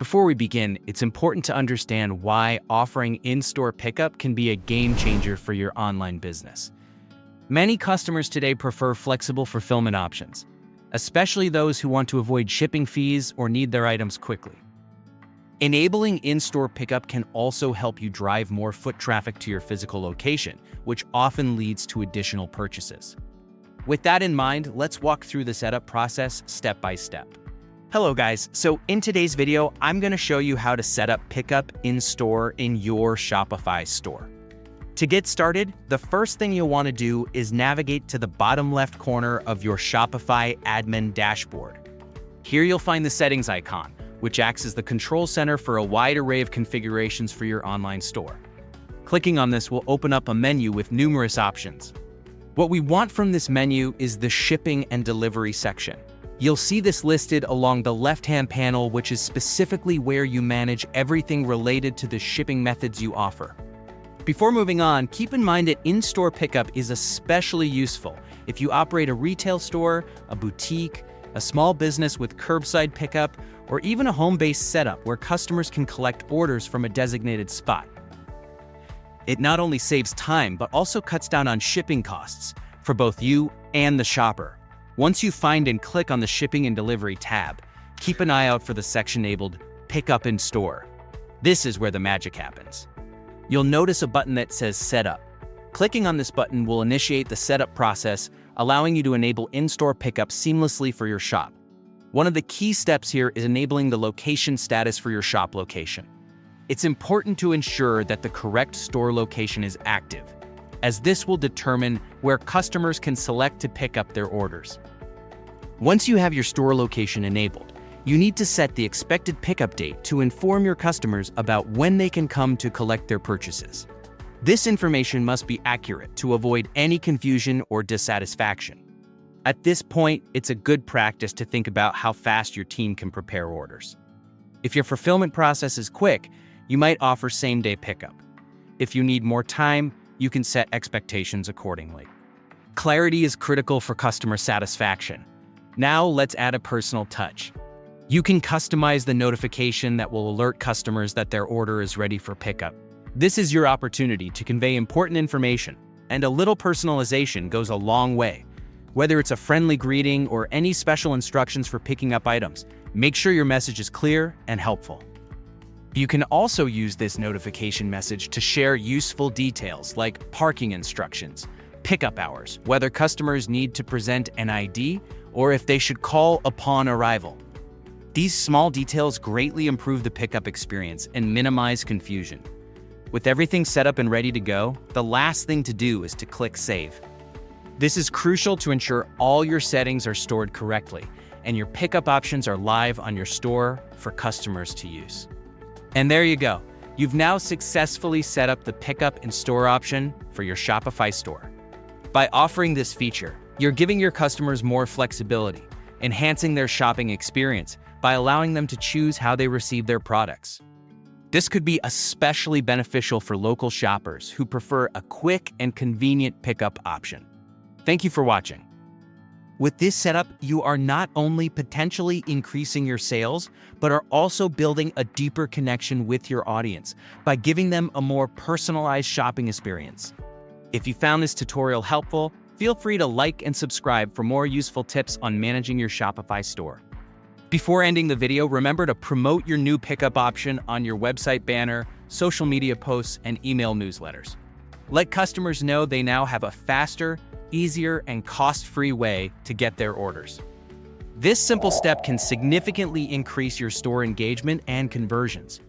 Before we begin, it's important to understand why offering in-store pickup can be a game changer for your online business. Many customers today prefer flexible fulfillment options, especially those who want to avoid shipping fees or need their items quickly. Enabling in-store pickup can also help you drive more foot traffic to your physical location, which often leads to additional purchases. With that in mind, let's walk through the setup process step by step. Hello guys, so in today's video, I'm going to show you how to set up pickup in-store in your Shopify store. To get started, the first thing you'll want to do is navigate to the bottom left corner of your Shopify admin dashboard. Here you'll find the settings icon, which acts as the control center for a wide array of configurations for your online store. Clicking on this will open up a menu with numerous options. What we want from this menu is the shipping and delivery section. You'll see this listed along the left-hand panel, which is specifically where you manage everything related to the shipping methods you offer. Before moving on, keep in mind that in-store pickup is especially useful if you operate a retail store, a boutique, a small business with curbside pickup, or even a home-based setup where customers can collect orders from a designated spot. It not only saves time, but also cuts down on shipping costs for both you and the shopper. Once you find and click on the Shipping and Delivery tab, keep an eye out for the section labeled Pickup in Store. This is where the magic happens. You'll notice a button that says Setup. Clicking on this button will initiate the setup process, allowing you to enable in-store pickup seamlessly for your shop. One of the key steps here is enabling the location status for your shop location. It's important to ensure that the correct store location is active, as this will determine where customers can select to pick up their orders. Once you have your store location enabled, you need to set the expected pickup date to inform your customers about when they can come to collect their purchases. This information must be accurate to avoid any confusion or dissatisfaction. At this point, it's a good practice to think about how fast your team can prepare orders. If your fulfillment process is quick, you might offer same-day pickup. If you need more time, you can set expectations accordingly. Clarity is critical for customer satisfaction. Now let's add a personal touch. You can customize the notification that will alert customers that their order is ready for pickup. This is your opportunity to convey important information, and a little personalization goes a long way. Whether it's a friendly greeting or any special instructions for picking up items, make sure your message is clear and helpful. You can also use this notification message to share useful details like parking instructions, pickup hours, whether customers need to present an ID, or if they should call upon arrival. These small details greatly improve the pickup experience and minimize confusion. With everything set up and ready to go, the last thing to do is to click Save. This is crucial to ensure all your settings are stored correctly and your pickup options are live on your store for customers to use. And there you go. You've now successfully set up the pickup in store option for your Shopify store. By offering this feature, you're giving your customers more flexibility, enhancing their shopping experience by allowing them to choose how they receive their products. This could be especially beneficial for local shoppers who prefer a quick and convenient pickup option. Thank you for watching. With this setup, you are not only potentially increasing your sales, but are also building a deeper connection with your audience by giving them a more personalized shopping experience. If you found this tutorial helpful, feel free to like and subscribe for more useful tips on managing your Shopify store. Before ending the video, remember to promote your new pickup option on your website banner, social media posts, and email newsletters. Let customers know they now have a faster, easier, and cost-free way to get their orders. This simple step can significantly increase your store engagement and conversions.